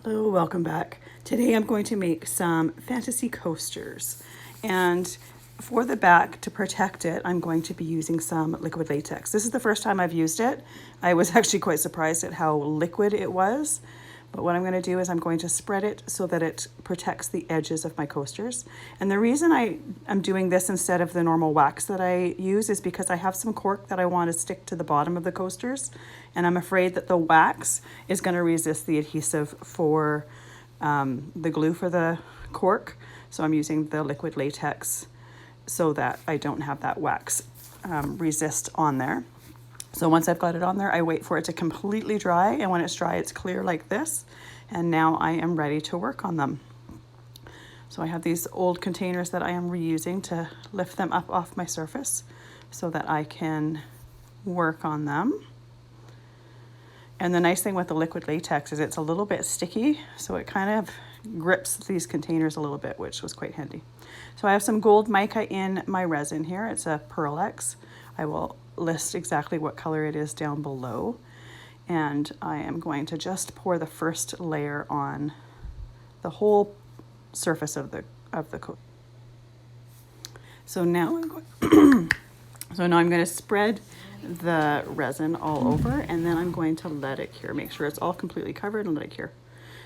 Hello, welcome back. Today I'm going to make some fantasy coasters, and for the back to protect it I'm going to be using some liquid latex. This is the first time I've used it. I was actually quite surprised at how liquid it was, but what I'm going to do is I'm going to spread it so that it protects the edges of my coasters. And the reason I'm doing this instead of the normal wax that I use is because I have some cork that I want to stick to the bottom of the coasters, and I'm afraid that the wax is going to resist the adhesive for the glue for the cork. So I'm using the liquid latex so that I don't have that wax resist on there. So once I've got it on there, I wait for it to completely dry, and when it's dry, it's clear like this. And now I am ready to work on them. So I have these old containers that I am reusing to lift them up off my surface so that I can work on them. And the nice thing with the liquid latex is it's a little bit sticky, so it kind of grips these containers a little bit, which was quite handy. So I have some gold mica in my resin here. It's a Pearl X. I will list exactly what color it is down below. And I am going to just pour the first layer on the whole surface of the coat. So now I'm going to spread the resin all over, and then I'm going to let it cure. Make sure it's all completely covered and let it cure.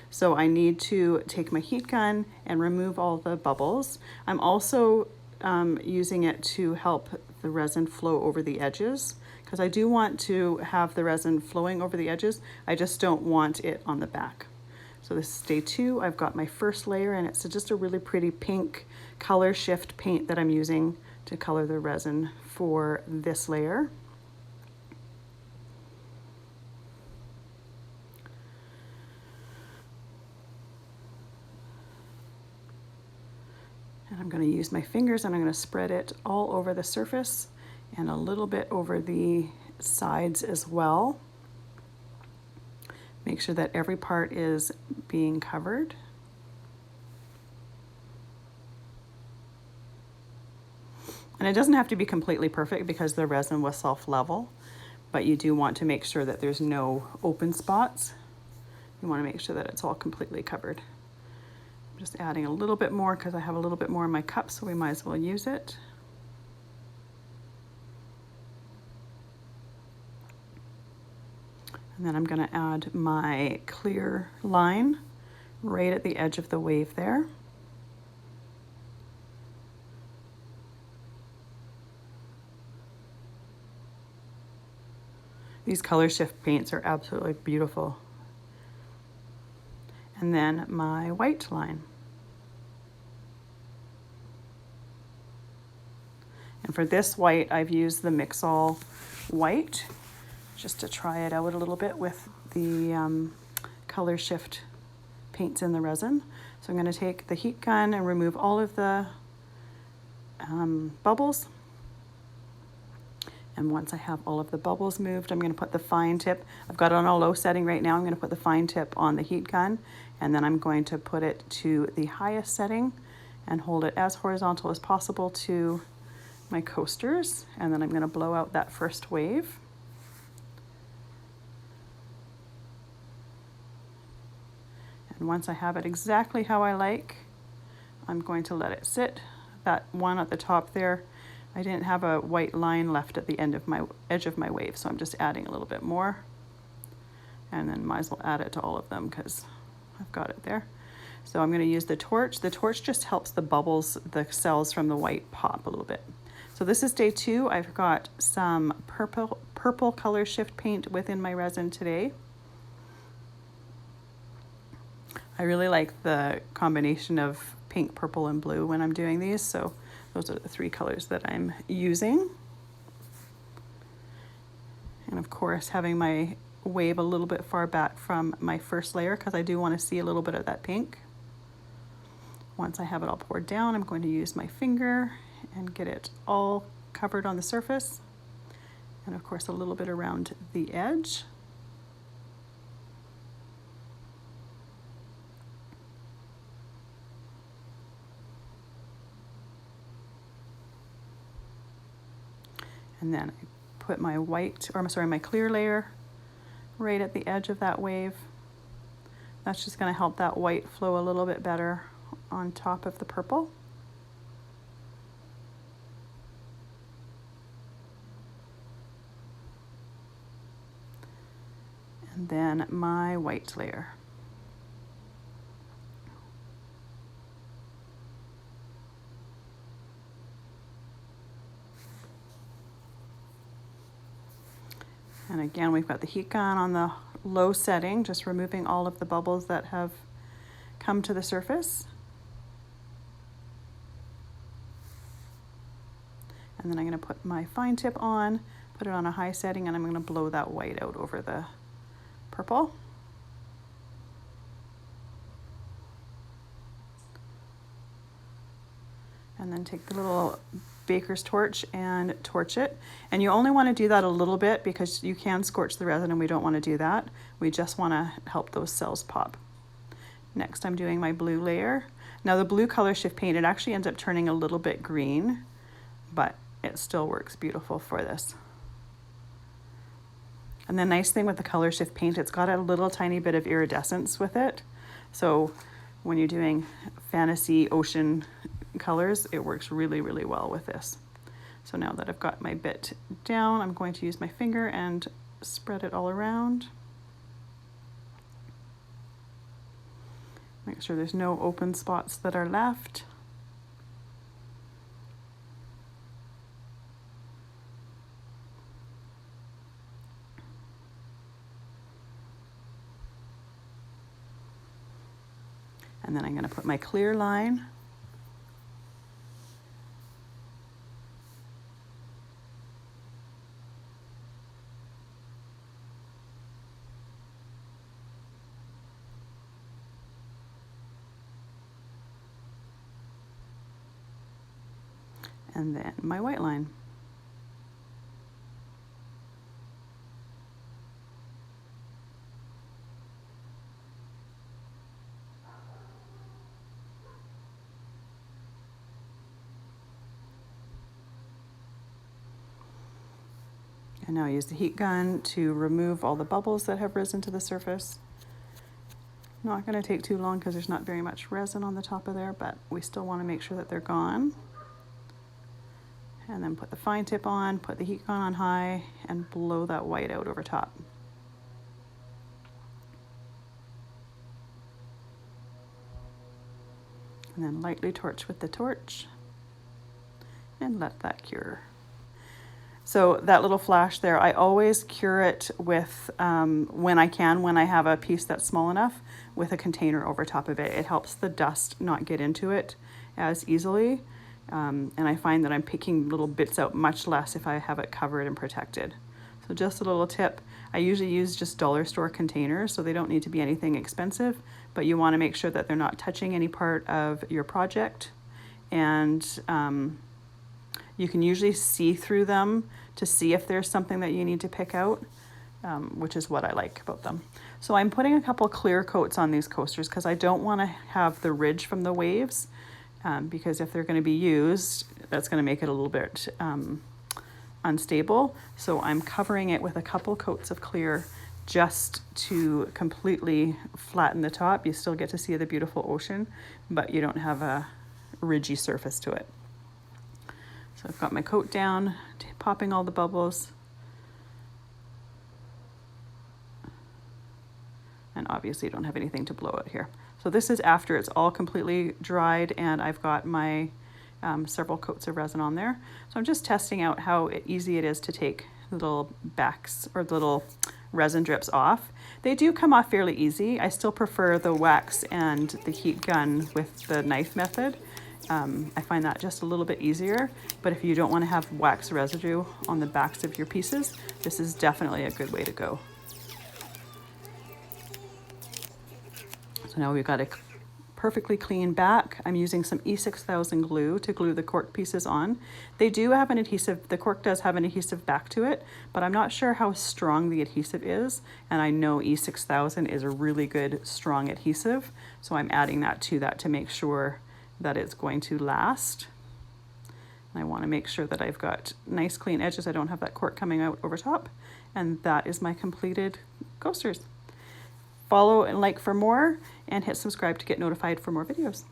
So I need to take my heat gun and remove all the bubbles. I'm also using it to help the resin flow over the edges, because I do want to have the resin flowing over the edges. I just don't want it on the back. So this is day 2. I've got my first layer, and it's just a really pretty pink color shift paint that I'm using to color the resin for this layer. And I'm going to use my fingers, and I'm going to spread it all over the surface and a little bit over the sides as well. Make sure that every part is being covered. And it doesn't have to be completely perfect because the resin was self-level, but you do want to make sure that there's no open spots. You want to make sure that it's all completely covered. I'm just adding a little bit more because I have a little bit more in my cup, so we might as well use it. And then I'm going to add my clear line right at the edge of the wave there. These color shift paints are absolutely beautiful. And then my white line. And for this white, I've used the Mix-All white, just to try it out a little bit with the color shift paints in the resin. So I'm going to take the heat gun and remove all of the bubbles. And once I have all of the bubbles moved, I'm going to put the fine tip. I've got it on a low setting right now. I'm going to put the fine tip on the heat gun, and then I'm going to put it to the highest setting and hold it as horizontal as possible to my coasters. And then I'm going to blow out that first wave. And once I have it exactly how I like, I'm going to let it sit. That one at the top there, I didn't have a white line left at the end of my edge of my wave, so I'm just adding a little bit more. And then might as well add it to all of them because I've got it there. So I'm going to use the torch. The torch just helps the bubbles, the cells from the white pop a little bit. So this is day 2. I've got some purple color shift paint within my resin today. I really like the combination of pink, purple, and blue when I'm doing these, so those are the 3 colors that I'm using. And of course, having my wave a little bit far back from my first layer because I do want to see a little bit of that pink. Once I have it all poured down, I'm going to use my finger and get it all covered on the surface. And of course, a little bit around the edge. And then I put my clear layer right at the edge of that wave. That's just going to help that white flow a little bit better on top of the purple. And then my white layer. And again, we've got the heat gun on the low setting, just removing all of the bubbles that have come to the surface. And then I'm going to put my fine tip on, put it on a high setting, and I'm going to blow that white out over the purple. And then take the little baker's torch and torch it. And you only want to do that a little bit because you can scorch the resin and we don't want to do that. We just want to help those cells pop. Next, I'm doing my blue layer. Now the blue color shift paint, it actually ends up turning a little bit green, but it still works beautiful for this. And the nice thing with the color shift paint, it's got a little tiny bit of iridescence with it. So when you're doing fantasy ocean colors, it works really, really well with this. So now that I've got my bit down, I'm going to use my finger and spread it all around. Make sure there's no open spots that are left. And then I'm going to put my clear line. And then my white line. And now I use the heat gun to remove all the bubbles that have risen to the surface. Not going to take too long because there's not very much resin on the top of there, but we still want to make sure that they're gone. And then put the fine tip on, put the heat gun on high, and blow that white out over top. And then lightly torch with the torch and let that cure. So that little flash there, I always cure it with, when I have a piece that's small enough, with a container over top of it. It helps the dust not get into it as easily. And I find that I'm picking little bits out much less if I have it covered and protected. So just a little tip, I usually use just dollar store containers, so they don't need to be anything expensive, but you want to make sure that they're not touching any part of your project. And you can usually see through them to see if there's something that you need to pick out, which is what I like about them. So I'm putting a couple clear coats on these coasters because I don't want to have the ridge from the waves. Because if they're going to be used, that's going to make it a little bit unstable. So I'm covering it with a couple coats of clear just to completely flatten the top. You still get to see the beautiful ocean, but you don't have a ridgy surface to it. So I've got my coat down, popping all the bubbles. And obviously you don't have anything to blow out here. So this is after it's all completely dried and I've got my several coats of resin on there. So I'm just testing out how easy it is to take little backs or little resin drips off. They do come off fairly easy. I still prefer the wax and the heat gun with the knife method. I find that just a little bit easier, but if you don't want to have wax residue on the backs of your pieces, this is definitely a good way to go. So now we've got a perfectly clean back. I'm using some E6000 glue to glue the cork pieces on. They do have an adhesive, the cork does have an adhesive back to it, but I'm not sure how strong the adhesive is. And I know E6000 is a really good, strong adhesive. So I'm adding that to make sure that it's going to last. And I want to make sure that I've got nice clean edges. I don't have that cork coming out over top. And that is my completed coasters. follow and like for more, and hit subscribe to get notified for more videos.